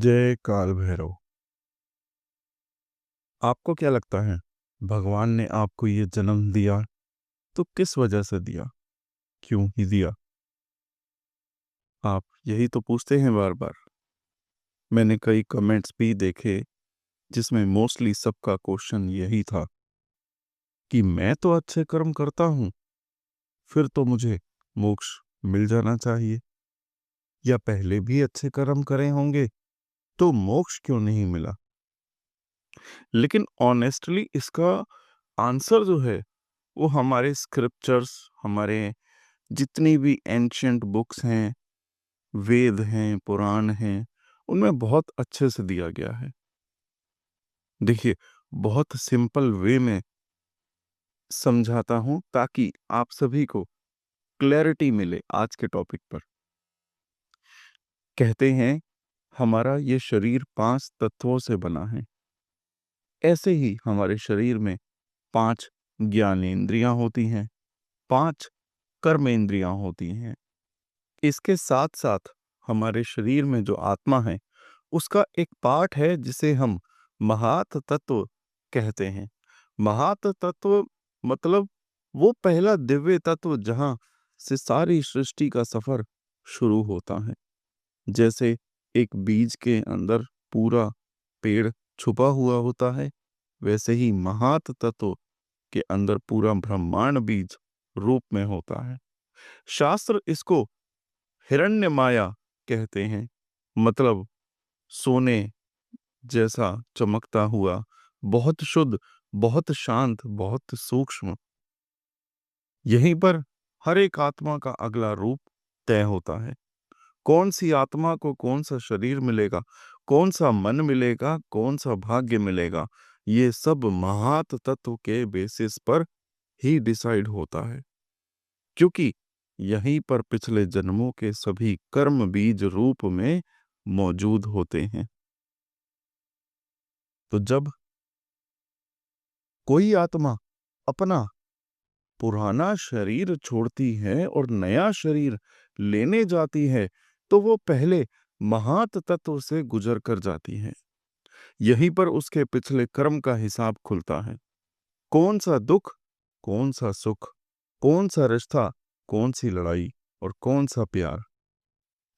जय काल भैरव। आपको क्या लगता है, भगवान ने आपको ये जन्म दिया तो किस वजह से दिया, क्यों ही दिया? आप यही तो पूछते हैं बार बार। मैंने कई कमेंट्स भी देखे जिसमें मोस्टली सबका क्वेश्चन यही था कि मैं तो अच्छे कर्म करता हूं, फिर तो मुझे मोक्ष मिल जाना चाहिए, या पहले भी अच्छे कर्म करे होंगे तो मोक्ष क्यों नहीं मिला? लेकिन ऑनेस्टली इसका आंसर जो है वो हमारे स्क्रिप्चर्स, हमारे जितनी भी एंशियंट बुक्स हैं, वेद हैं, पुराण हैं, उनमें बहुत अच्छे से दिया गया है। देखिए, बहुत सिंपल वे में समझाता हूं ताकि आप सभी को क्लैरिटी मिले आज के टॉपिक पर। कहते हैं हमारा ये शरीर 5 तत्वों से बना है। ऐसे ही हमारे शरीर में 5 ज्ञानेंद्रियां होती हैं, 5 कर्मेंद्रियां होती हैं। इसके साथ साथ हमारे शरीर में जो आत्मा है उसका एक पार्ट है जिसे हम महात तत्व कहते हैं। महात तत्व मतलब वो पहला दिव्य तत्व जहां से सारी सृष्टि का सफर शुरू होता है। जैसे एक बीज के अंदर पूरा पेड़ छुपा हुआ होता है, वैसे ही महात तत्व के अंदर पूरा ब्रह्मांड बीज रूप में होता है। शास्त्र इसको हिरण्य माया कहते हैं, मतलब सोने जैसा चमकता हुआ, बहुत शुद्ध, बहुत शांत, बहुत सूक्ष्म। यहीं पर हर एक आत्मा का अगला रूप तय होता है। कौन सी आत्मा को कौन सा शरीर मिलेगा, कौन सा मन मिलेगा, कौन सा भाग्य मिलेगा, ये सब महात तत्व के बेसिस पर ही डिसाइड होता है, क्योंकि यहीं पर पिछले जन्मों के सभी कर्म बीज रूप में मौजूद होते हैं। तो जब कोई आत्मा अपना पुराना शरीर छोड़ती है और नया शरीर लेने जाती है, तो वो पहले महात तत्व से गुजर कर जाती है। यहीं पर उसके पिछले कर्म का हिसाब खुलता है। कौन सा दुख, कौन सा सुख, कौन सा रिश्ता, कौन सी लड़ाई और कौन सा प्यार,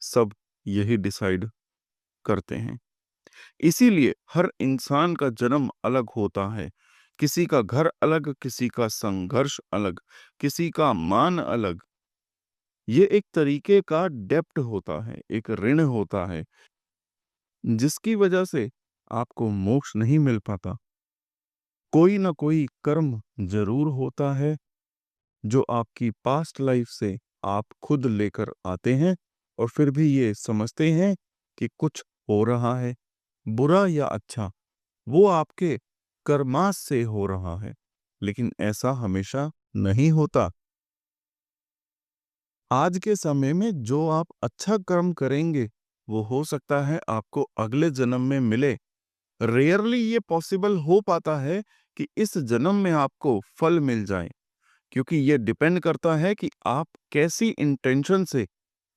सब यही डिसाइड करते हैं। इसीलिए हर इंसान का जन्म अलग होता है। किसी का घर अलग, किसी का संघर्ष अलग, किसी का मान अलग। ये एक तरीके का डेप्ट होता है, एक ऋण होता है, जिसकी वजह से आपको मोक्ष नहीं मिल पाता। कोई ना कोई कर्म जरूर होता है जो आपकी पास्ट लाइफ से आप खुद लेकर आते हैं, और फिर भी ये समझते हैं कि कुछ हो रहा है, बुरा या अच्छा, वो आपके कर्मास से हो रहा है। लेकिन ऐसा हमेशा नहीं होता। आज के समय में जो आप अच्छा कर्म करेंगे वो हो सकता है आपको अगले जन्म में मिले। रेयरली ये पॉसिबल हो पाता है कि इस जन्म में आपको फल मिल जाए, क्योंकि ये डिपेंड करता है कि आप कैसी इंटेंशन से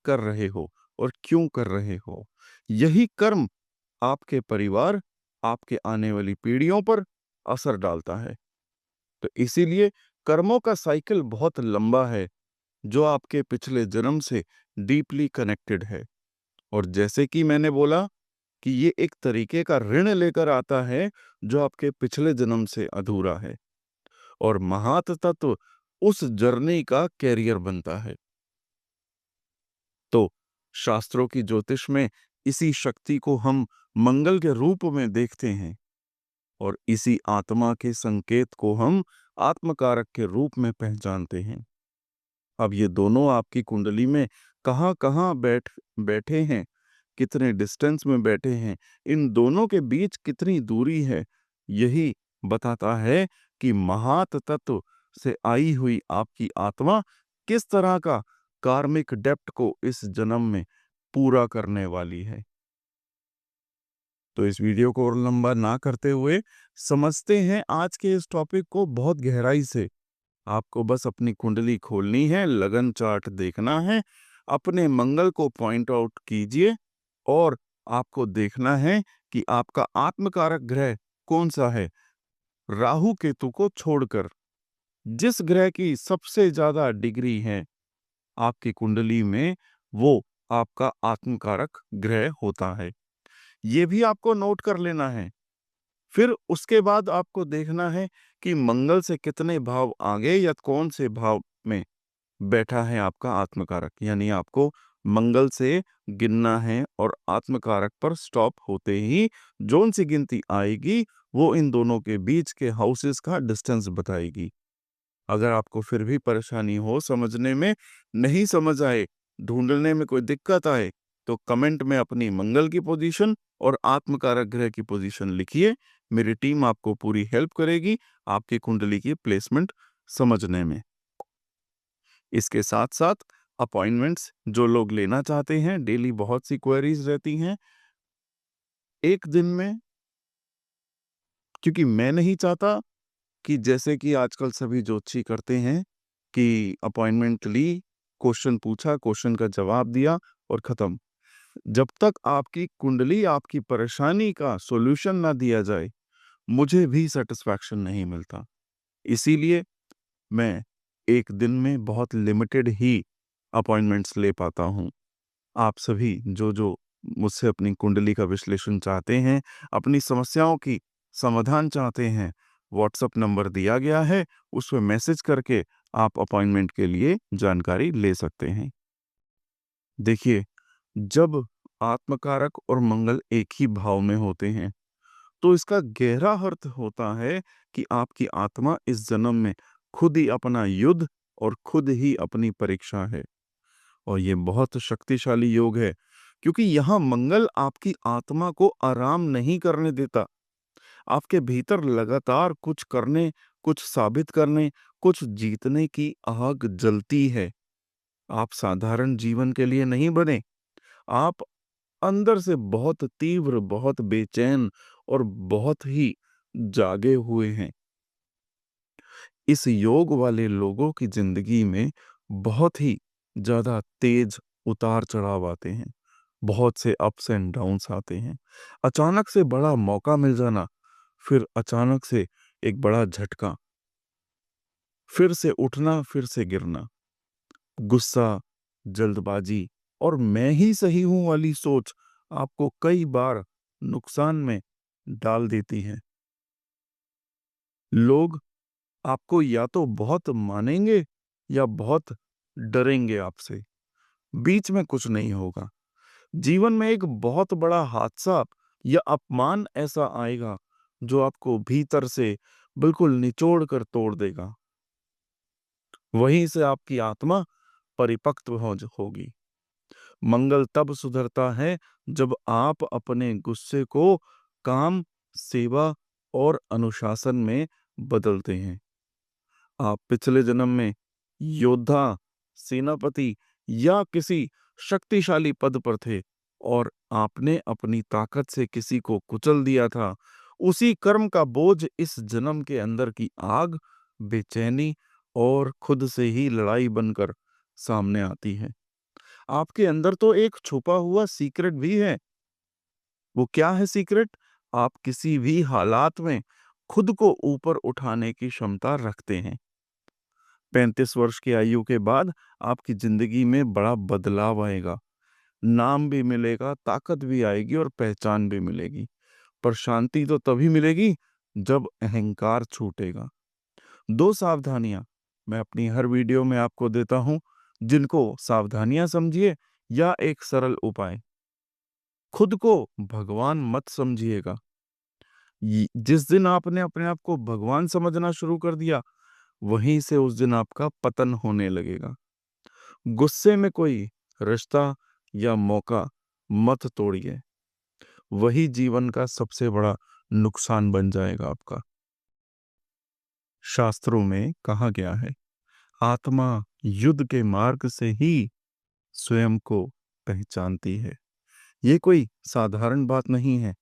कर रहे हो और क्यों कर रहे हो। यही कर्म आपके परिवार, आपके आने वाली पीढ़ियों पर असर डालता है। तो इसीलिए कर्मों का साइकिल बहुत लंबा है, जो आपके पिछले जन्म से डीपली कनेक्टेड है। और जैसे कि मैंने बोला कि ये एक तरीके का ऋण लेकर आता है जो आपके पिछले जन्म से अधूरा है, और महात तत्व उस जर्नी का कैरियर बनता है। तो शास्त्रों की ज्योतिष में इसी शक्ति को हम मंगल के रूप में देखते हैं, और इसी आत्मा के संकेत को हम आत्मकारक के रूप में पहचानते हैं। अब ये दोनों आपकी कुंडली में कहाँ कहाँ बैठे हैं, कितने डिस्टेंस में बैठे हैं, इन दोनों के बीच कितनी दूरी है, यही बताता है कि महात तत्व से आई हुई आपकी आत्मा किस तरह का कार्मिक डेप्ट को इस जन्म में पूरा करने वाली है। तो इस वीडियो को और लंबा ना करते हुए समझते हैं आज के इस टॉपिक को बहुत गहराई से। आपको बस अपनी कुंडली खोलनी है, लगन चार्ट देखना है, अपने मंगल को पॉइंट आउट कीजिए और आपको देखना है कि आपका आत्मकारक ग्रह कौन सा है। राहु केतु को छोड़कर जिस ग्रह की सबसे ज्यादा डिग्री है आपकी कुंडली में, वो आपका आत्मकारक ग्रह होता है। ये भी आपको नोट कर लेना है। फिर उसके बाद आपको देखना है कि मंगल से कितने भाव आगे या कौन से भाव में बैठा है आपका आत्मकारक, यानी आपको मंगल से गिनना है और आत्मकारक पर स्टॉप होते ही जोन सी गिनती आएगी वो इन दोनों के बीच के हाउसेस का डिस्टेंस बताएगी। अगर आपको फिर भी परेशानी हो, समझने में नहीं समझ आए, ढूंढने में कोई दिक्कत आए, तो कमेंट में अपनी मंगल की पोजीशन और आत्मकारक ग्रह की पोजीशन लिखिए। मेरी टीम आपको पूरी हेल्प करेगी आपकी कुंडली की प्लेसमेंट समझने में। इसके साथ साथ अपॉइंटमेंट्स जो लोग लेना चाहते हैं, डेली बहुत सी क्वेरीज रहती हैं, एक दिन में, क्योंकि मैं नहीं चाहता कि जैसे कि आजकल सभी ज्योतिषी करते हैं कि अपॉइंटमेंट ली, क्वेश्चन पूछा, क्वेश्चन का जवाब दिया और खत्म। जब तक आपकी कुंडली, आपकी परेशानी का सॉल्यूशन ना दिया जाए, मुझे भी सेटिस्फैक्शन नहीं मिलता। इसीलिए मैं एक दिन में बहुत लिमिटेड ही अपॉइंटमेंट्स ले पाता हूँ। आप सभी जो जो मुझसे अपनी कुंडली का विश्लेषण चाहते हैं, अपनी समस्याओं की समाधान चाहते हैं, व्हाट्सएप नंबर दिया गया है, उस पर मैसेज करके आप अपॉइंटमेंट के लिए जानकारी ले सकते हैं। देखिए, जब आत्मकारक और मंगल एक ही भाव में होते हैं, तो इसका गहरा अर्थ होता है कि आपकी आत्मा इस जन्म में खुद ही अपना युद्ध और खुद ही अपनी परीक्षा है। और ये बहुत शक्तिशाली योग है, क्योंकि यहाँ मंगल आपकी आत्मा को आराम नहीं करने देता। आपके भीतर लगातार कुछ करने, कुछ साबित करने, कुछ जीतने की आग जलती है। आप साधारण जीवन के लिए नहीं बने। आप अंदर से बहुत तीव्र, बहुत बेचैन और बहुत ही जागे हुए हैं। इस योग वाले लोगों की जिंदगी में बहुत ही ज्यादा तेज उतार चढ़ाव आते हैं, बहुत से अप्स एंड डाउन्स आते हैं। अचानक से बड़ा मौका मिल जाना, फिर अचानक से एक बड़ा झटका, फिर से उठना, फिर से गिरना, गुस्सा, जल्दबाजी और मैं ही सही हूं वाली सोच आपको कई बार नुकसान में डाल देती है। लोग आपको या तो बहुत मानेंगे या बहुत डरेंगे आपसे, बीच में कुछ नहीं होगा। जीवन में एक बहुत बड़ा हादसा या अपमान ऐसा आएगा जो आपको भीतर से बिल्कुल निचोड़ कर तोड़ देगा। वहीं से आपकी आत्मा परिपक्व होगी। मंगल तब सुधरता है जब आप अपने गुस्से को काम, सेवा और अनुशासन में बदलते हैं। आप पिछले जन्म में योद्धा, सेनापति या किसी शक्तिशाली पद पर थे और आपने अपनी ताकत से किसी को कुचल दिया था। उसी कर्म का बोझ इस जन्म के अंदर की आग, बेचैनी और खुद से ही लड़ाई बनकर सामने आती है। आपके अंदर तो एक छुपा हुआ सीक्रेट भी है। वो क्या है सीक्रेट? आप किसी भी हालात में खुद को ऊपर उठाने की क्षमता रखते हैं। 35 वर्ष की आयु के बाद आपकी जिंदगी में बड़ा बदलाव आएगा। नाम भी मिलेगा, ताकत भी आएगी और पहचान भी मिलेगी। पर शांति तो तभी मिलेगी जब अहंकार छूटेगा। दो सावधानियां मैं अपनी हर वीडियो में आपको देता हूं, जिनको सावधानियां समझिए या एक सरल उपाय। खुद को भगवान मत समझिएगा। जिस दिन आपने अपने आप को भगवान समझना शुरू कर दिया, वहीं से उस दिन आपका पतन होने लगेगा। गुस्से में कोई रिश्ता या मौका मत तोड़िए, वही जीवन का सबसे बड़ा नुकसान बन जाएगा आपका। शास्त्रों में कहा गया है, आत्मा युद्ध के मार्ग से ही स्वयं को पहचानती है। ये कोई साधारण बात नहीं है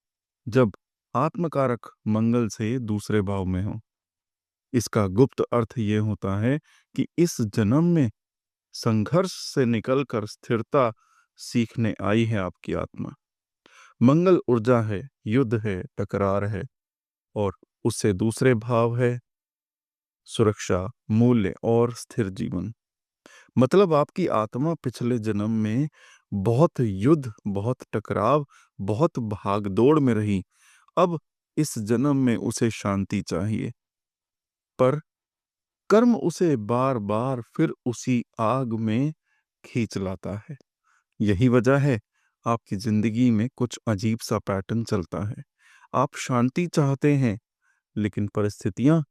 जब आत्मकारक मंगल से दूसरे भाव में हो। इसका गुप्त अर्थ ये होता है कि इस जन्म में संघर्ष से निकलकर स्थिरता सीखने आई है आपकी आत्मा। मंगल ऊर्जा है, युद्ध है, टकरार है, और उससे दूसरे भाव है सुरक्षा, मूल्य और स्थिर जीवन। मतलब आपकी आत्मा पिछले जन्म में बहुत युद्ध, बहुत टकराव, बहुत भागदौड़ में रही। अब इस जन्म में उसे शांति चाहिए, पर कर्म उसे बार बार फिर उसी आग में खींच लाता है। यही वजह है आपकी जिंदगी में कुछ अजीब सा पैटर्न चलता है। आप शांति चाहते हैं, लेकिन परिस्थितियां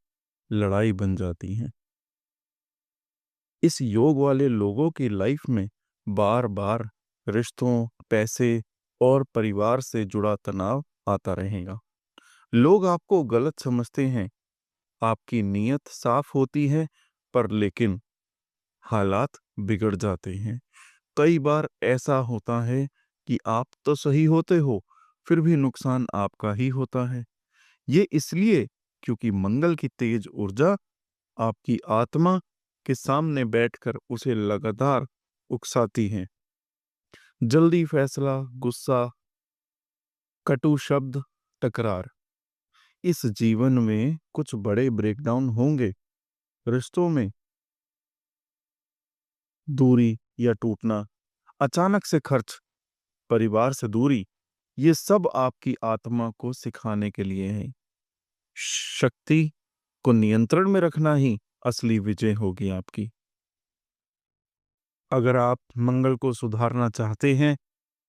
लड़ाई बन जाती हैं। इस योग वाले लोगों की लाइफ में बार बार रिश्तों, पैसे और परिवार से जुड़ा तनाव आता रहेगा। लोग आपको गलत समझते हैं, आपकी नीयत साफ होती है, पर लेकिन हालात बिगड़ जाते हैं। कई बार ऐसा होता है कि आप तो सही होते हो, फिर भी नुकसान आपका ही होता है। ये इसलिए क्योंकि मंगल की तेज ऊर्जा आपकी आत्मा के सामने बैठकर उसे लगातार उकसाती है। जल्दी फैसला, गुस्सा, कटु शब्द, टकरार। इस जीवन में कुछ बड़े ब्रेकडाउन होंगे। रिश्तों में दूरी या टूटना, अचानक से खर्च, परिवार से दूरी, ये सब आपकी आत्मा को सिखाने के लिए है। शक्ति को नियंत्रण में रखना ही असली विजय होगी आपकी। अगर आप मंगल को सुधारना चाहते हैं,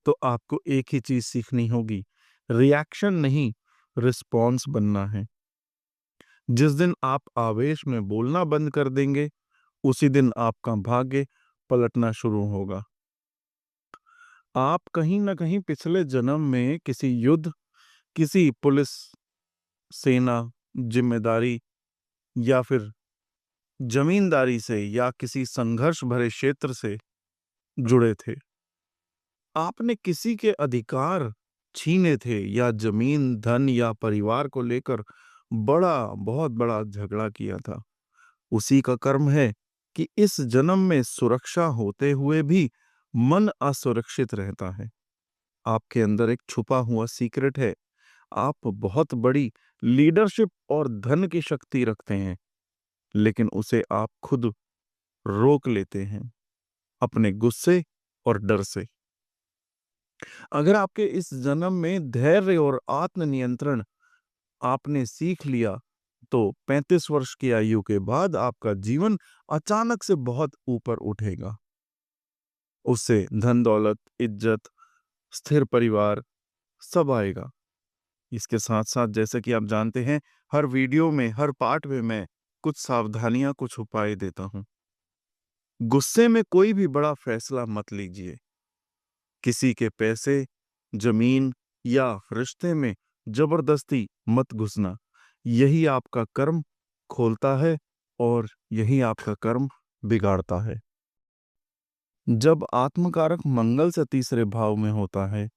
तो आपको एक ही चीज सीखनी होगी, रिएक्शन नहीं, रिस्पॉन्स बनना है। जिस दिन आप आवेश में बोलना बंद कर देंगे, उसी दिन आपका भाग्य पलटना शुरू होगा। आप कहीं ना कहीं पिछले जन्म में किसी युद्ध, किसी पुलिस, सेना, जिम्मेदारी या फिर जमींदारी से या किसी संघर्ष भरे क्षेत्र से जुड़े थे। आपने किसी के अधिकार छीने थे या जमीन, धन या परिवार को लेकर बहुत बड़ा झगड़ा किया था। उसी का कर्म है कि इस जन्म में सुरक्षा होते हुए भी मन असुरक्षित रहता है। आपके अंदर एक छुपा हुआ सीक्रेट है। आप बहुत बड़ी लीडरशिप और धन की शक्ति रखते हैं, लेकिन उसे आप खुद रोक लेते हैं अपने गुस्से और डर से। अगर आपके इस जन्म में धैर्य और आत्मनियंत्रण आपने सीख लिया, तो 35 वर्ष की आयु के बाद आपका जीवन अचानक से बहुत ऊपर उठेगा। उससे धन दौलत, इज्जत, स्थिर परिवार सब आएगा। इसके साथ साथ जैसे कि आप जानते हैं, हर वीडियो में, हर पार्ट में मैं कुछ सावधानियां, कुछ उपाय देता हूं। गुस्से में कोई भी बड़ा फैसला मत लीजिए। किसी के पैसे, जमीन या रिश्ते में जबरदस्ती मत घुसना। यही आपका कर्म खोलता है और यही आपका कर्म बिगाड़ता है। जब आत्मकारक मंगल से तीसरे भाव में होता है,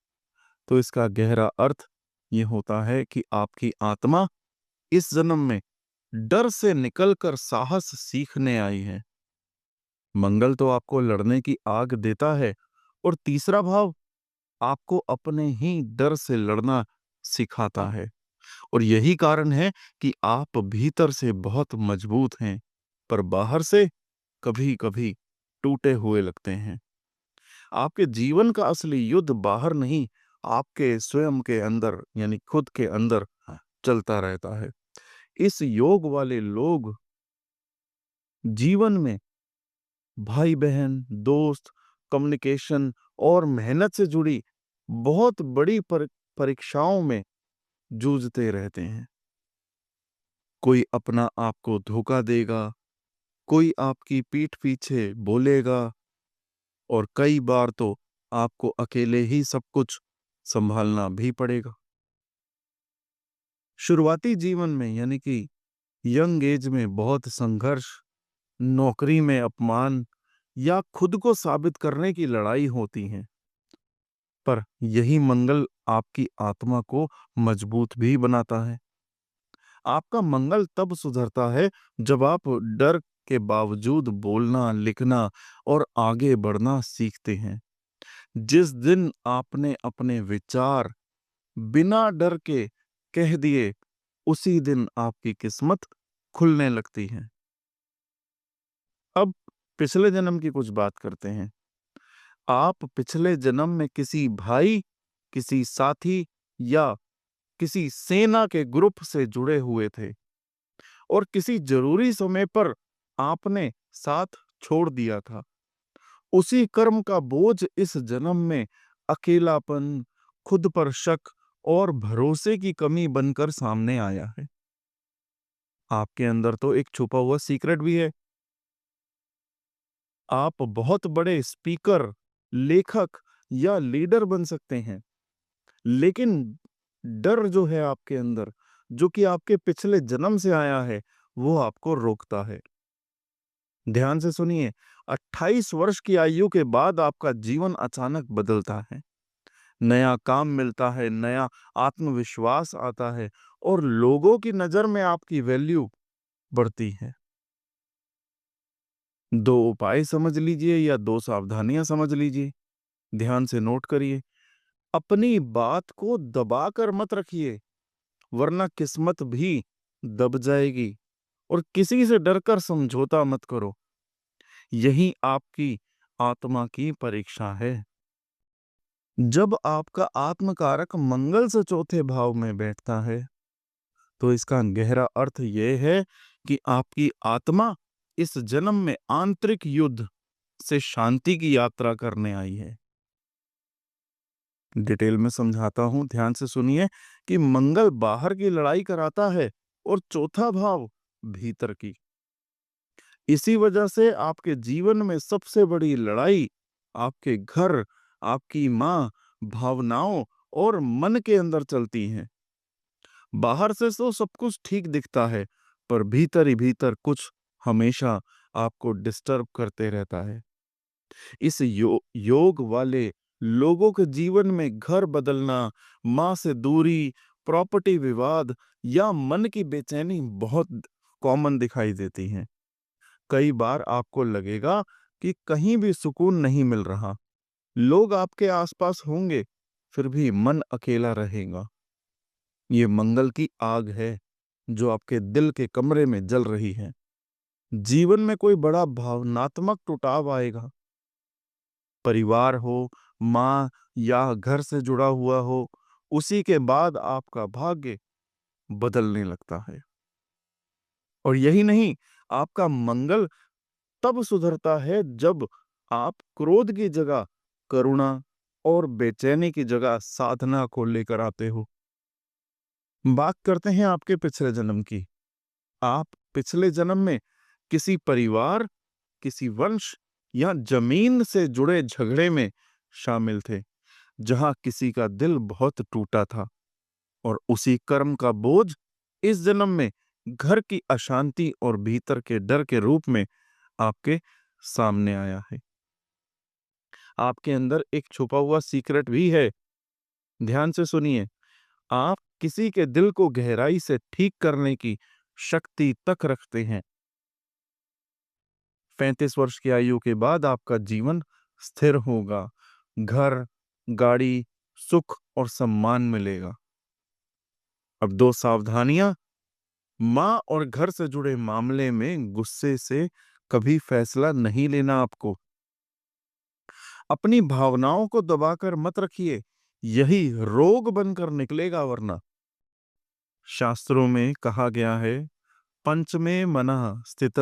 तो इसका गहरा अर्थ ये होता है कि आपकी आत्मा इस जन्म में डर से निकलकर साहस सीखने आई है। मंगल तो आपको लड़ने की आग देता है, और तीसरा भाव आपको अपने ही डर से लड़ना सिखाता है। और यही कारण है कि आप भीतर से बहुत मजबूत हैं, पर बाहर से कभी-कभी टूटे हुए लगते हैं। आपके जीवन का असली युद्ध बाहर नहीं, आपके स्वयं के अंदर, यानी खुद के अंदर चलता रहता है। इस योग वाले लोग जीवन में भाई बहन, दोस्त, कम्युनिकेशन और मेहनत से जुड़ी बहुत बड़ी परीक्षाओं में जूझते रहते हैं। कोई अपना आपको धोखा देगा, कोई आपकी पीठ पीछे बोलेगा, और कई बार तो आपको अकेले ही सब कुछ संभालना भी पड़ेगा। शुरुआती जीवन में, यानी कि यंग एज में, बहुत संघर्ष, नौकरी में अपमान या खुद को साबित करने की लड़ाई होती है। पर यही मंगल आपकी आत्मा को मजबूत भी बनाता है। आपका मंगल तब सुधरता है जब आप डर के बावजूद बोलना, लिखना और आगे बढ़ना सीखते हैं। जिस दिन आपने अपने विचार, बिना डर के कह दिए, उसी दिन आपकी किस्मत खुलने लगती है। अब पिछले जन्म की कुछ बात करते हैं। आप पिछले जन्म में किसी भाई, किसी साथी या किसी सेना के ग्रुप से जुड़े हुए थे और किसी जरूरी समय पर आपने साथ छोड़ दिया था। उसी कर्म का बोझ इस जन्म में अकेलापन, खुद पर शक और भरोसे की कमी बनकर सामने आया है। आपके अंदर तो एक छुपा हुआ सीक्रेट भी है। आप बहुत बड़े स्पीकर, लेखक या लीडर बन सकते हैं, लेकिन डर जो है आपके अंदर, जो कि आपके पिछले जन्म से आया है, वो आपको रोकता है। ध्यान से सुनिए, 28 वर्ष की आयु के बाद आपका जीवन अचानक बदलता है। नया काम मिलता है, नया आत्मविश्वास आता है और लोगों की नजर में आपकी वैल्यू बढ़ती है। 2 उपाय समझ लीजिए या 2 सावधानियां समझ लीजिए। ध्यान से नोट करिए। अपनी बात को दबाकर मत रखिए, वरना किस्मत भी दब जाएगी। और किसी से डरकर समझौता मत करो। यही आपकी आत्मा की परीक्षा है। जब आपका आत्मकारक मंगल से चौथे भाव में बैठता है, तो इसका गहरा अर्थ यह है कि आपकी आत्मा इस जन्म में आंतरिक युद्ध से शांति की यात्रा करने आई है। डिटेल में समझाता हूं, ध्यान से सुनिए कि मंगल बाहर की लड़ाई कराता है और चौथा भाव भीतर की। इसी वजह से आपके जीवन में सबसे बड़ी लड़ाई आपके घर, आपकी माँ, भावनाओं और मन के अंदर चलती है। बाहर से तो सब कुछ ठीक दिखता है, पर भीतर ही भीतर कुछ हमेशा आपको डिस्टर्ब करते रहता है। इस योग वाले लोगों के जीवन में घर बदलना, माँ से दूरी, प्रॉपर्टी विवाद या मन की बेचैनी बहुत कॉमन दिखाई देती है। कई बार आपको लगेगा कि कहीं भी सुकून नहीं मिल रहा। लोग आपके आसपास होंगे, फिर भी मन अकेला रहेगा। ये मंगल की आग है जो आपके दिल के कमरे में जल रही है। जीवन में कोई बड़ा भावनात्मक टुटाव आएगा, परिवार हो, माँ या घर से जुड़ा हुआ हो, उसी के बाद आपका भाग्य बदलने लगता है। और यही नहीं, आपका मंगल तब सुधरता है जब आप क्रोध की जगह करुणा और बेचैनी की जगह साधना को लेकर आते हो। बात करते हैं आपके पिछले जन्म की। आप पिछले जन्म में किसी परिवार, किसी वंश या जमीन से जुड़े झगड़े में शामिल थे, जहां किसी का दिल बहुत टूटा था। और उसी कर्म का बोझ इस जन्म में घर की अशांति और भीतर के डर के रूप में आपके सामने आया है। आपके अंदर एक छुपा हुआ सीक्रेट भी है। ध्यान से सुनिए। आप किसी के दिल को गहराई से ठीक करने की शक्ति तक रखते हैं। 35 वर्ष की आयु के बाद आपका जीवन स्थिर होगा। घर, गाड़ी, सुख और सम्मान मिलेगा। अब 2 सावधानियां। माँ और घर से जुड़े मामले में गुस्से से कभी फैसला नहीं लेना आपको। अपनी भावनाओं को दबाकर मत रखिए, यही रोग बनकर निकलेगा वरना। शास्त्रों में कहा गया है, पंचमे मनः स्थित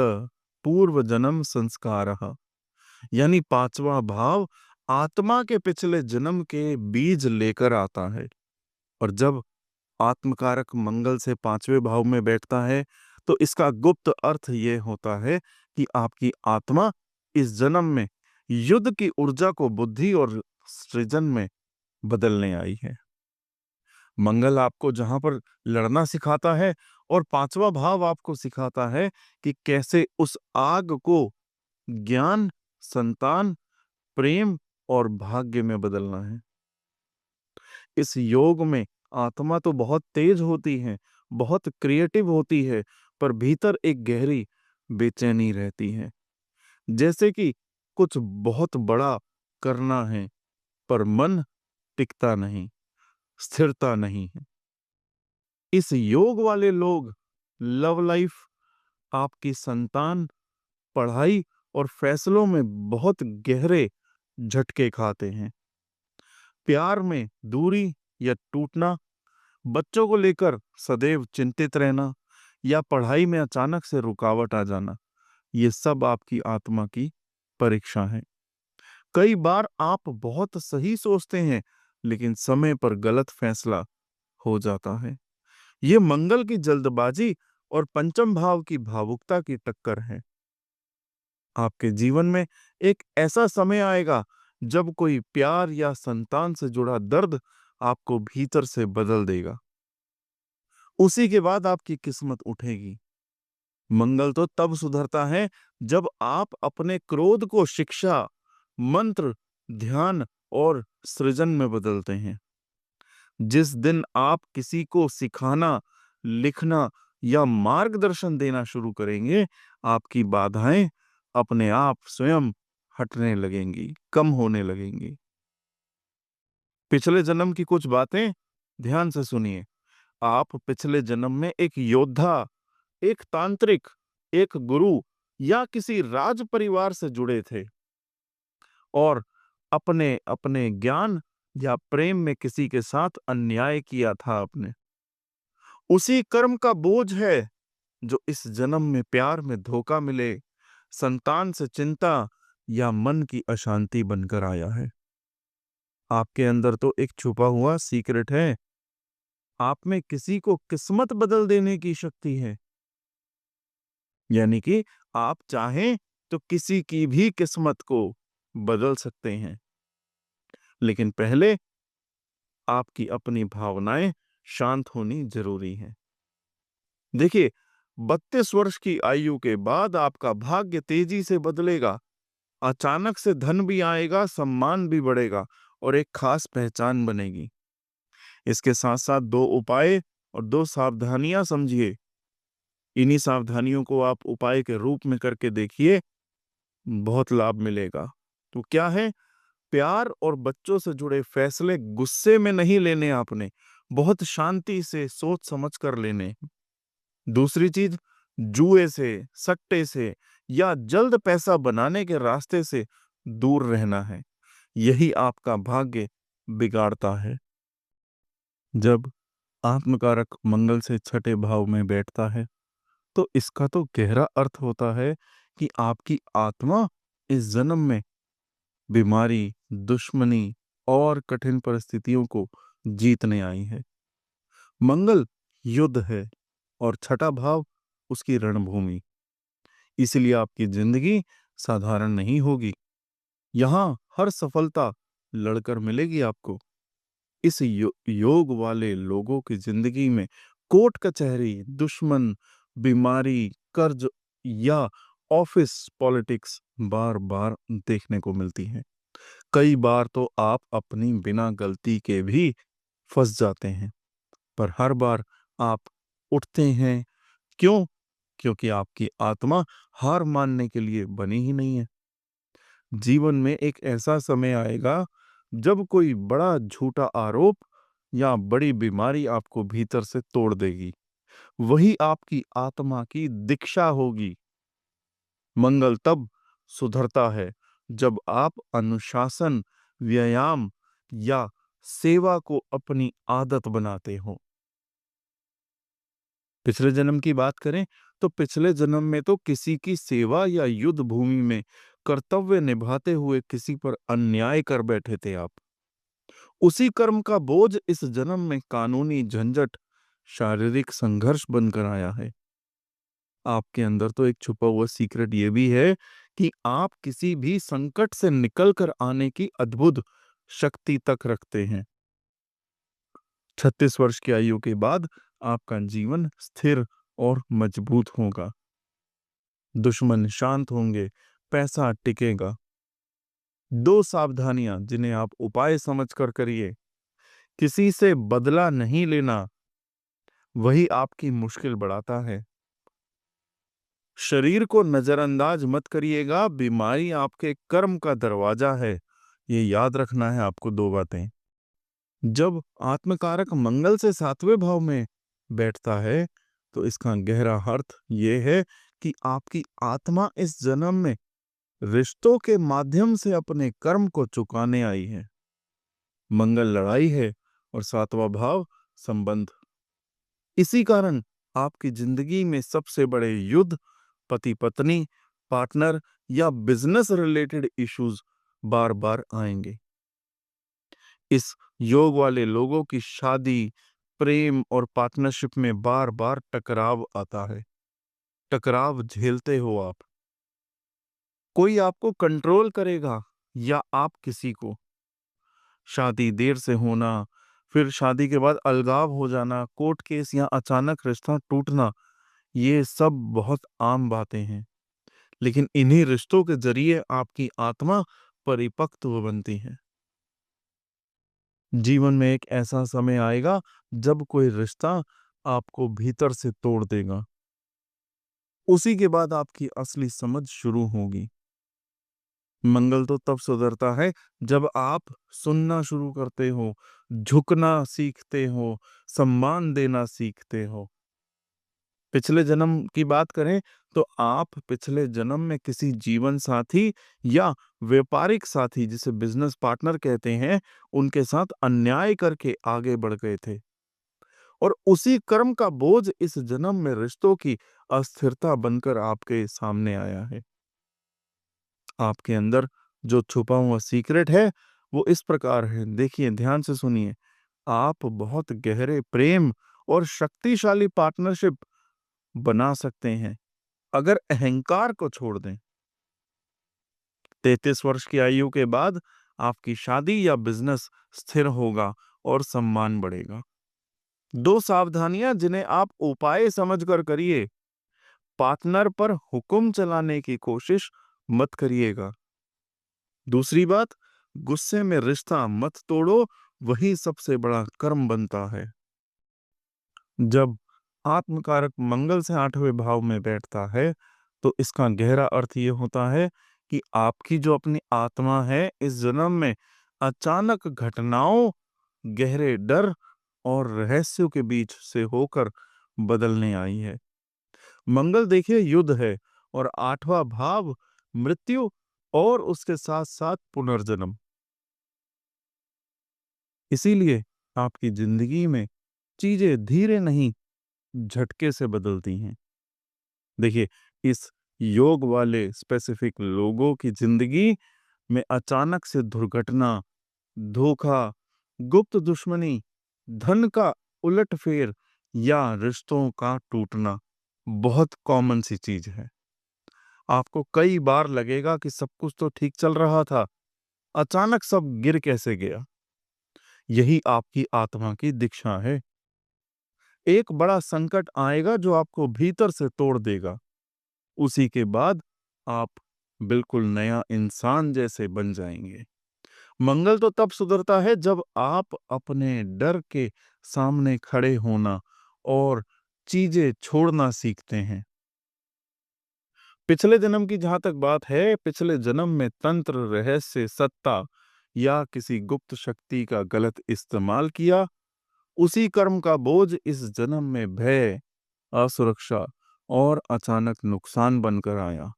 पूर्व जन्म संस्कारः। यानी 5वां भाव आत्मा के पिछले जन्म के बीज लेकर आता है। और जब आत्मकारक मंगल से 5वें भाव में बैठता है, तो इसका गुप्त अर्थ यह होता है कि आपकी आत्मा इस जन्म में युद्ध की ऊर्जा को बुद्धि और सृजन में बदलने आई है। मंगल आपको जहां पर लड़ना सिखाता है और 5वां भाव आपको सिखाता है कि कैसे उस आग को ज्ञान, संतान, प्रेम और भाग्य में बदलना है। इस योग में आत्मा तो बहुत तेज होती है, बहुत क्रिएटिव होती है, पर भीतर एक गहरी बेचैनी रहती है। जैसे कि कुछ बहुत बड़ा करना है, पर मन टिकता नहीं। स्थिरता नहीं है। इस योग वाले लोग लव लाइफ, आपकी संतान, पढ़ाई और फैसलों में बहुत गहरे झटके खाते हैं। प्यार में दूरी या टूटना, बच्चों को लेकर सदैव चिंतित रहना या पढ़ाई में अचानक से रुकावट आ जाना, ये सब आपकी आत्मा की परीक्षा है। कई बार आप बहुत सही सोचते हैं, लेकिन समय पर गलत फैसला हो जाता है। ये मंगल की जल्दबाजी और पंचम भाव की भावुकता की टक्कर है। आपके जीवन में एक ऐसा समय आएगा जब कोई प्यार या संतान से जुड़ा दर्द आपको भीतर से बदल देगा। उसी के बाद आपकी किस्मत उठेगी। मंगल तो तब सुधरता है जब आप अपने क्रोध को शिक्षा, मंत्र, ध्यान और सृजन में बदलते हैं। जिस दिन आप किसी को सिखाना, लिखना या मार्गदर्शन देना शुरू करेंगे, आपकी बाधाएं अपने आप स्वयं हटने लगेंगी, कम होने लगेंगी। पिछले जन्म की कुछ बातें ध्यान से सुनिए। आप पिछले जन्म में एक योद्धा, एक तांत्रिक, एक गुरु या किसी राज परिवार से जुड़े थे और अपने अपने ज्ञान या प्रेम में किसी के साथ अन्याय किया था आपने। उसी कर्म का बोझ है जो इस जन्म में प्यार में धोखा मिले, संतान से चिंता या मन की अशांति बनकर आया है। आपके अंदर तो एक छुपा हुआ सीक्रेट है। आप में किसी को किस्मत बदल देने की शक्ति है। यानी कि आप चाहें तो किसी की भी किस्मत को बदल सकते हैं, लेकिन पहले आपकी अपनी भावनाएं शांत होनी जरूरी है। देखिए, 32 वर्ष की आयु के बाद आपका भाग्य तेजी से बदलेगा। अचानक से धन भी आएगा, सम्मान भी बढ़ेगा और एक खास पहचान बनेगी। इसके साथ साथ दो उपाय और दो सावधानियां समझिए। इन्हीं सावधानियों को आप उपाय के रूप में करके देखिए, बहुत लाभ मिलेगा। तो क्या है? प्यार और बच्चों से जुड़े फैसले गुस्से में नहीं लेने आपने, बहुत शांति से सोच समझ कर लेने। दूसरी चीज, जुए से, सट्टे से या जल्द पैसा बनाने के रास्ते से दूर रहना है। यही आपका भाग्य बिगाड़ता है। जब आत्मकारक मंगल से छठे भाव में बैठता है, तो इसका तो गहरा अर्थ होता है कि आपकी आत्मा इस जन्म में बीमारी, दुश्मनी और कठिन परिस्थितियों को जीतने आई है। मंगल युद्ध है और छठा भाव उसकी रणभूमि। इसलिए आपकी जिंदगी साधारण नहीं होगी। यहाँ हर सफलता लड़कर मिलेगी आपको। इस योग वाले लोगों की जिंदगी में कोर्ट कचहरी, दुश्मन, बीमारी, कर्ज या ऑफिस पॉलिटिक्स बार बार देखने को मिलती है। कई बार तो आप अपनी बिना गलती के भी फंस जाते हैं, पर हर बार आप उठते हैं। क्यों? क्योंकि आपकी आत्मा हार मानने के लिए बनी ही नहीं है। जीवन में एक ऐसा समय आएगा जब कोई बड़ा झूठा आरोप या बड़ी बीमारी आपको भीतर से तोड़ देगी। वही आपकी आत्मा की दीक्षा होगी। मंगल तब सुधरता है जब आप अनुशासन, व्यायाम या सेवा को अपनी आदत बनाते हो। पिछले जन्म की बात करें तो पिछले जन्म में तो किसी की सेवा या युद्ध भूमि में कर्तव्य निभाते हुए किसी पर अन्याय कर बैठे थे आप। उसी कर्म का बोझ इस जन्म में कानूनी झंझट, शारीरिक संघर्ष बनकर आया है। आपके अंदर तो एक छुपा हुआ सीक्रेट ये भी है कि आप किसी भी संकट से निकलकर आने की अद्भुत शक्ति तक रखते हैं। 36 वर्ष की आयु के बाद आपका जीवन स्थिर और मजबूत होगा। दुश्मन शांत होंगे, पैसा टिकेगा। दो सावधानियां जिन्हें आप उपाय समझकर करिए। किसी से बदला नहीं लेना, वही आपकी मुश्किल बढ़ाता है। शरीर को नजरअंदाज मत करिएगा, बीमारी आपके कर्म का दरवाजा है। ये याद रखना है आपको दो बातें। जब आत्मकारक मंगल से 7वें भाव में बैठता है तो इसका गहरा अर्थ ये है कि आपकी आत्मा इस जन्म में रिश्तों के माध्यम से अपने कर्म को चुकाने आई है। मंगल लड़ाई है और 7वां भाव संबंध। इसी कारण आपकी जिंदगी में सबसे बड़े युद्ध, पति पत्नी, पार्टनर या बिजनेस रिलेटेड इश्यूज बार बार आएंगे। इस योग वाले लोगों की शादी, प्रेम और पार्टनरशिप में बार बार टकराव आता है। टकराव झेलते हो आप। कोई आपको कंट्रोल करेगा या आप किसी को। शादी देर से होना, फिर शादी के बाद अलगाव हो जाना, कोर्ट केस या अचानक रिश्ता टूटना, ये सब बहुत आम बातें हैं। लेकिन इन्हीं रिश्तों के जरिए आपकी आत्मा परिपक्व बनती है। जीवन में एक ऐसा समय आएगा जब कोई रिश्ता आपको भीतर से तोड़ देगा। उसी के बाद आपकी असली समझ शुरू होगी। मंगल तो तब सुधरता है जब आप सुनना शुरू करते हो, झुकना सीखते हो, सम्मान देना सीखते हो। पिछले जन्म की बात करें तो आप पिछले जन्म में किसी जीवन साथी या व्यापारिक साथी, जिसे बिजनेस पार्टनर कहते हैं, उनके साथ अन्याय करके आगे बढ़ गए थे और उसी कर्म का बोझ इस जन्म में रिश्तों की अस्थिरता बनकर आपके सामने आया है। आपके अंदर जो छुपा हुआ सीक्रेट है वो इस प्रकार है, देखिए ध्यान से सुनिए। आप बहुत गहरे प्रेम और शक्तिशाली पार्टनरशिप बना सकते हैं अगर अहंकार को छोड़ दें। 33 वर्ष की आयु के बाद आपकी शादी या बिजनेस स्थिर होगा और सम्मान बढ़ेगा। दो सावधानियां जिन्हें आप उपाय समझकर करिए। पार्टनर पर हुक्म चलाने की कोशिश मत करिएगा। दूसरी बात, गुस्से में रिश्ता मत तोड़ो, वही सबसे बड़ा कर्म बनता है। जब आत्मकारक मंगल से 8वें भाव में बैठता है तो इसका गहरा अर्थ ये होता है कि आपकी जो अपनी आत्मा है इस जन्म में अचानक घटनाओं, गहरे डर और रहस्यों के बीच से होकर बदलने आई है। मंगल देखिए युद्ध है और 8वां भाव मृत्यु और उसके साथ साथ पुनर्जन्म। इसीलिए आपकी जिंदगी में चीजें धीरे नहीं, झटके से बदलती हैं। देखिए, इस योग वाले स्पेसिफिक लोगों की जिंदगी में अचानक से दुर्घटना, धोखा, गुप्त दुश्मनी, धन का उलटफेर या रिश्तों का टूटना बहुत कॉमन सी चीज है। आपको कई बार लगेगा कि सब कुछ तो ठीक चल रहा था, अचानक सब गिर कैसे गया। यही आपकी आत्मा की दीक्षा है। एक बड़ा संकट आएगा जो आपको भीतर से तोड़ देगा। उसी के बाद आप बिल्कुल नया इंसान जैसे बन जाएंगे। मंगल तो तब सुधरता है जब आप अपने डर के सामने खड़े होना और चीजें छोड़ना सीखते हैं। पिछले जन्म की जहां तक बात है, पिछले जन्म में तंत्र, रहस्य, सत्ता या किसी गुप्त शक्ति का गलत इस्तेमाल किया। उसी कर्म का बोझ इस जन्म में भय, असुरक्षा और अचानक नुकसान बनकर आया।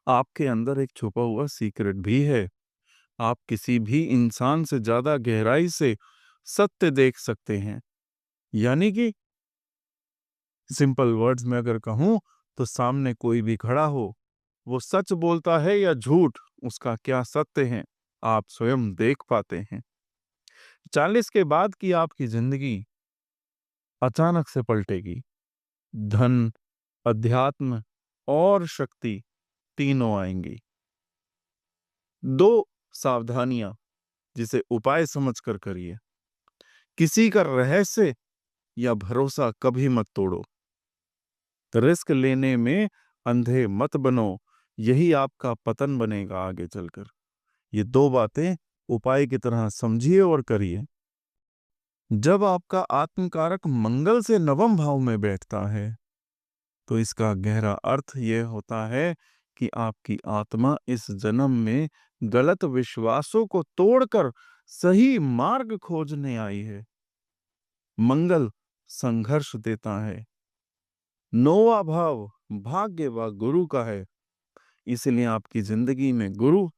आपके अंदर एक छुपा हुआ सीक्रेट भी है। आप किसी भी इंसान से ज्यादा गहराई से सत्य देख सकते हैं। यानी कि सिंपल वर्ड्स में अगर कहूं तो सामने कोई भी खड़ा हो, वो सच बोलता है या झूठ, उसका क्या सत्य है, आप स्वयं देख पाते हैं। 40 के बाद की आपकी जिंदगी अचानक से पलटेगी। धन, अध्यात्म और शक्ति तीनों आएंगी। दो सावधानियां जिसे उपाय समझकर करिए। किसी का रहस्य या भरोसा कभी मत तोड़ो। रिस्क लेने में अंधे मत बनो, यही आपका पतन बनेगा आगे चलकर। ये दो बातें उपाय की तरह समझिए और करिए। जब आपका आत्मकारक मंगल से 9वें भाव में बैठता है तो इसका गहरा अर्थ यह होता है कि आपकी आत्मा इस जन्म में गलत विश्वासों को तोड़कर सही मार्ग खोजने आई है। मंगल संघर्ष देता है। नौवा भाव भाग्य व गुरु का है। इसलिए आपकी जिंदगी में गुरु,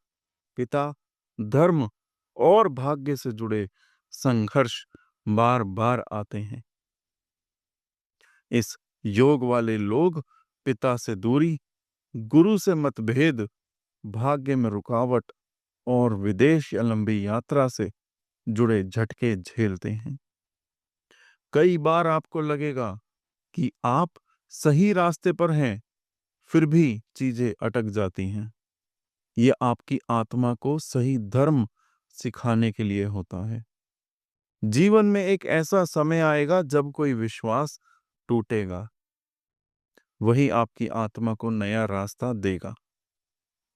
पिता, धर्म और भाग्य से जुड़े संघर्ष बार बार आते हैं। इस योग वाले लोग पिता से दूरी, गुरु से मतभेद, भाग्य में रुकावट और विदेश या लंबी यात्रा से जुड़े झटके झेलते हैं। कई बार आपको लगेगा कि आप सही रास्ते पर हैं, फिर भी चीजें अटक जाती हैं। ये आपकी आत्मा को सही धर्म सिखाने के लिए होता है। जीवन में एक ऐसा समय आएगा जब कोई विश्वास टूटेगा, वही आपकी आत्मा को नया रास्ता देगा।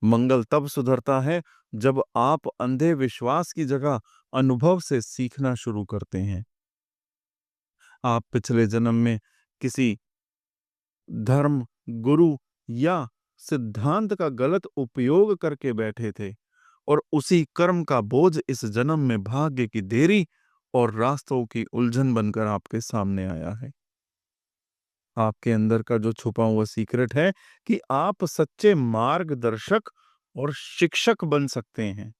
मंगल तब सुधरता है जब आप अंधे विश्वास की जगह अनुभव से सीखना शुरू करते हैं। आप पिछले जन्म में किसी धर्म, गुरु या सिद्धांत का गलत उपयोग करके बैठे थे और उसी कर्म का बोझ इस जन्म में भाग्य की देरी और रास्तों की उलझन बनकर आपके सामने आया है। आपके अंदर का जो छुपा हुआ सीक्रेट है कि आप सच्चे मार्गदर्शक और शिक्षक बन सकते हैं।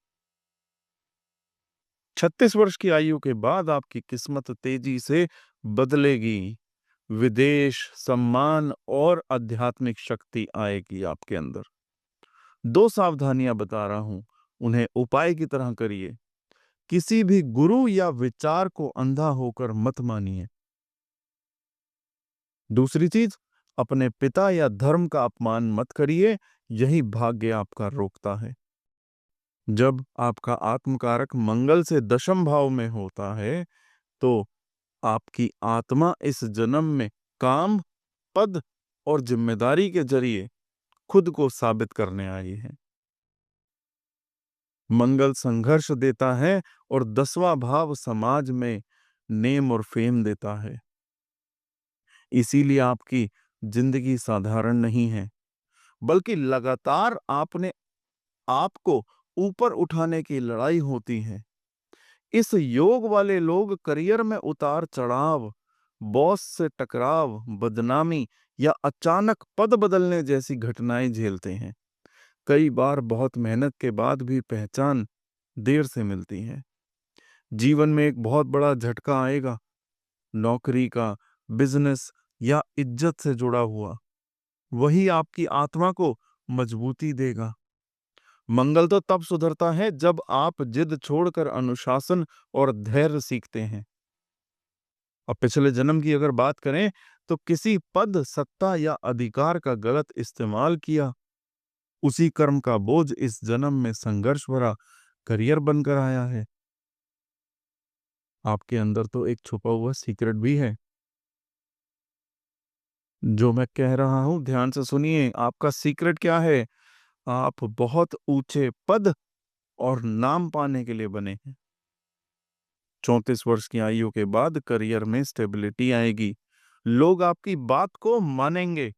36 वर्ष की आयु के बाद आपकी किस्मत तेजी से बदलेगी। विदेश, सम्मान और आध्यात्मिक शक्ति आएगी आपके अंदर। 2 सावधानियां बता रहा हूं, उन्हें उपाय की तरह करिए। किसी भी गुरु या विचार को अंधा होकर मत मानिए। दूसरी चीज, अपने पिता या धर्म का अपमान मत करिए, यही भाग्य आपका रोकता है। जब आपका आत्मकारक मंगल से दशम भाव में होता है, तो आपकी आत्मा इस जन्म में काम, पद और जिम्मेदारी के जरिए खुद को साबित करने आई है। मंगल संघर्ष देता है और 10वां भाव समाज में नेम और फेम देता है। इसीलिए आपकी जिंदगी साधारण नहीं है, बल्कि लगातार आपने आपको ऊपर उठाने की लड़ाई होती है। इस योग वाले लोग करियर में उतार चढ़ाव, बॉस से टकराव, बदनामी या अचानक पद बदलने जैसी घटनाएं झेलते हैं। कई बार बहुत मेहनत के बाद भी पहचान देर से मिलती है। जीवन में एक बहुत बड़ा झटका आएगा, नौकरी का, बिजनेस या इज्जत से जुड़ा हुआ। वही आपकी आत्मा को मजबूती देगा। मंगल तो तब सुधरता है जब आप जिद छोड़कर अनुशासन और धैर्य सीखते हैं। और पिछले जन्म की अगर बात करें, तो किसी पद, सत्ता या अधिकार का गलत इस्तेमाल किया। उसी कर्म का बोझ इस जन्म में संघर्ष भरा करियर बनकर आया है। आपके अंदर तो एक छुपा हुआ सीक्रेट भी है। जो मैं कह रहा हूं ध्यान से सुनिए। आपका सीक्रेट क्या है? आप बहुत ऊंचे पद और नाम पाने के लिए बने हैं। 34 वर्ष की आयु के बाद करियर में स्टेबिलिटी आएगी। लोग आपकी बात को मानेंगे।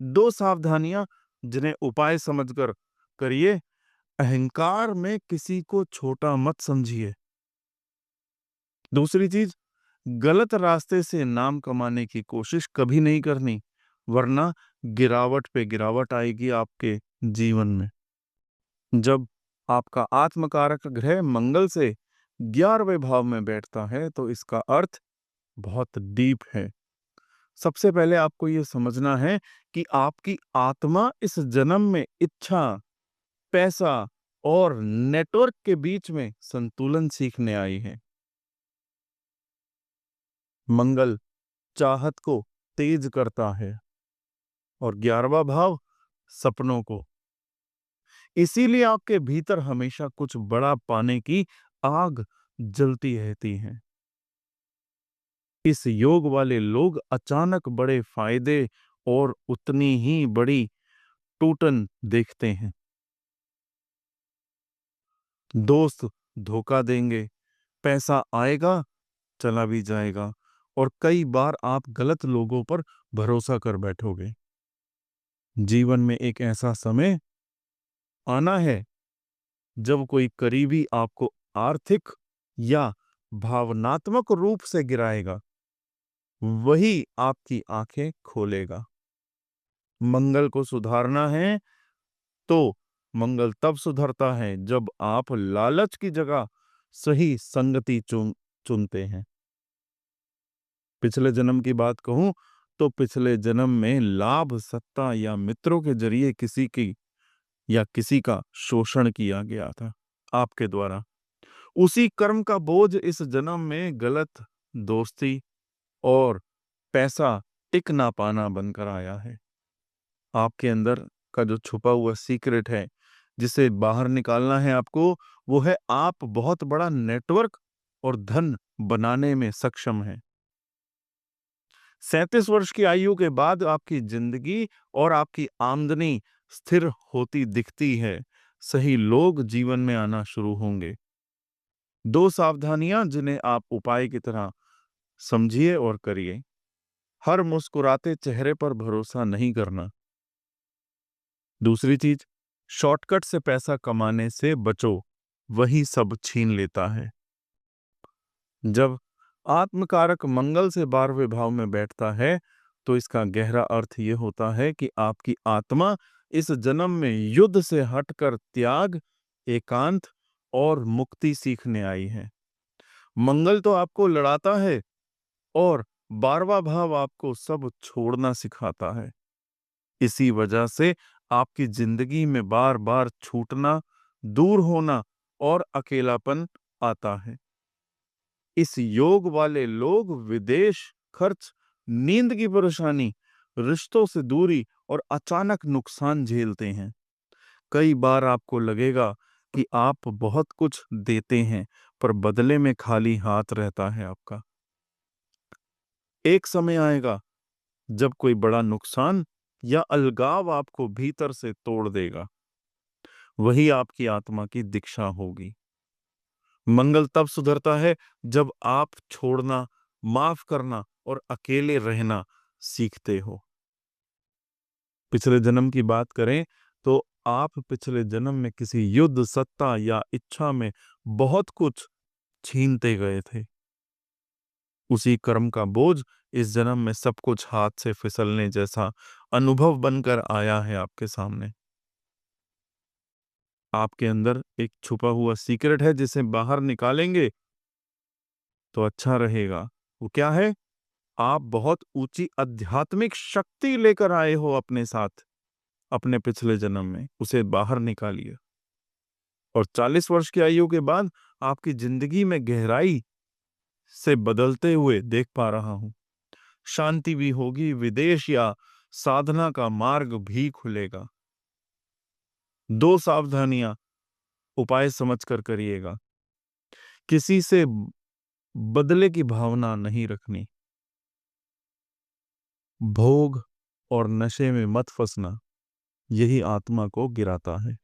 2 सावधानियां जिन्हें उपाय समझकर करिए। अहंकार में किसी को छोटा मत समझिए। दूसरी चीज, गलत रास्ते से नाम कमाने की कोशिश कभी नहीं करनी, वरना गिरावट पे गिरावट आएगी आपके जीवन में। जब आपका आत्मकारक ग्रह मंगल से 11वें भाव में बैठता है, तो इसका अर्थ बहुत डीप है। सबसे पहले आपको यह समझना है कि आपकी आत्मा इस जन्म में इच्छा, पैसा और नेटवर्क के बीच में संतुलन सीखने आई है। मंगल चाहत को तेज करता है और 11वां भाव सपनों को। इसीलिए आपके भीतर हमेशा कुछ बड़ा पाने की आग जलती रहती है। इस योग वाले लोग अचानक बड़े फायदे और उतनी ही बड़ी टूटन देखते हैं। दोस्त धोखा देंगे, पैसा आएगा, चला भी जाएगा, और कई बार आप गलत लोगों पर भरोसा कर बैठोगे। जीवन में एक ऐसा समय आना है जब कोई करीबी आपको आर्थिक या भावनात्मक रूप से गिराएगा, वही आपकी आंखें खोलेगा। मंगल को सुधारना है तो मंगल तब सुधरता है जब आप लालच की जगह सही संगति चुनते हैं। पिछले जन्म की बात कहूं तो पिछले जन्म में लाभ, सत्ता या मित्रों के जरिए किसी का शोषण किया गया था आपके द्वारा। उसी कर्म का बोझ इस जन्म में गलत दोस्ती और पैसा टिक ना पाना बनकर आया है। आपके अंदर का जो छुपा हुआ सीक्रेट है, जिसे बाहर निकालना है आपको, वो है आप बहुत बड़ा नेटवर्क और धन बनाने में सक्षम हैं। 37 वर्ष की आयु के बाद आपकी जिंदगी और आपकी आमदनी स्थिर होती दिखती है। सही लोग जीवन में आना शुरू होंगे। 2 सावधानियां जिन्हें आप उपाय की तरह समझिए और करिए। हर मुस्कुराते चेहरे पर भरोसा नहीं करना। दूसरी चीज, शॉर्टकट से पैसा कमाने से बचो, वही सब छीन लेता है। जब आत्मकारक मंगल से 12वें भाव में बैठता है तो इसका गहरा अर्थ यह होता है कि आपकी आत्मा इस जन्म में युद्ध से हटकर त्याग, एकांत और मुक्ति सीखने आई है। मंगल तो आपको लड़ाता है और 12वां भाव आपको सब छोड़ना सिखाता है। इसी वजह से आपकी जिंदगी में बार बार छूटना, दूर होना और अकेलापन आता है। इस योग वाले लोग विदेश खर्च, नींद की परेशानी, रिश्तों से दूरी और अचानक नुकसान झेलते हैं। कई बार आपको लगेगा कि आप बहुत कुछ देते हैं पर बदले में खाली हाथ रहता है आपका। एक समय आएगा जब कोई बड़ा नुकसान या अलगाव आपको भीतर से तोड़ देगा। वही आपकी आत्मा की दीक्षा होगी। मंगल तब सुधरता है जब आप छोड़ना, माफ करना और अकेले रहना सीखते हो। पिछले जन्म की बात करें तो आप पिछले जन्म में किसी युद्ध, सत्ता या इच्छा में बहुत कुछ छीनते गए थे। उसी कर्म का बोझ इस जन्म में सब कुछ हाथ से फिसलने जैसा अनुभव बनकर आया है आपके सामने। आपके अंदर एक छुपा हुआ सीक्रेट है जिसे बाहर निकालेंगे तो अच्छा रहेगा। वो क्या है? आप बहुत ऊंची आध्यात्मिक शक्ति लेकर आए हो अपने साथ अपने पिछले जन्म में, उसे बाहर निकालिए। और 40 वर्ष की आयु के बाद आपकी जिंदगी में गहराई से बदलते हुए देख पा रहा हूं। शांति भी होगी, विदेश या साधना का मार्ग भी खुलेगा। 2 सावधानियां उपाय समझकर करिएगा। किसी से बदले की भावना नहीं रखनी। भोग और नशे में मत फंसना, यही आत्मा को गिराता है।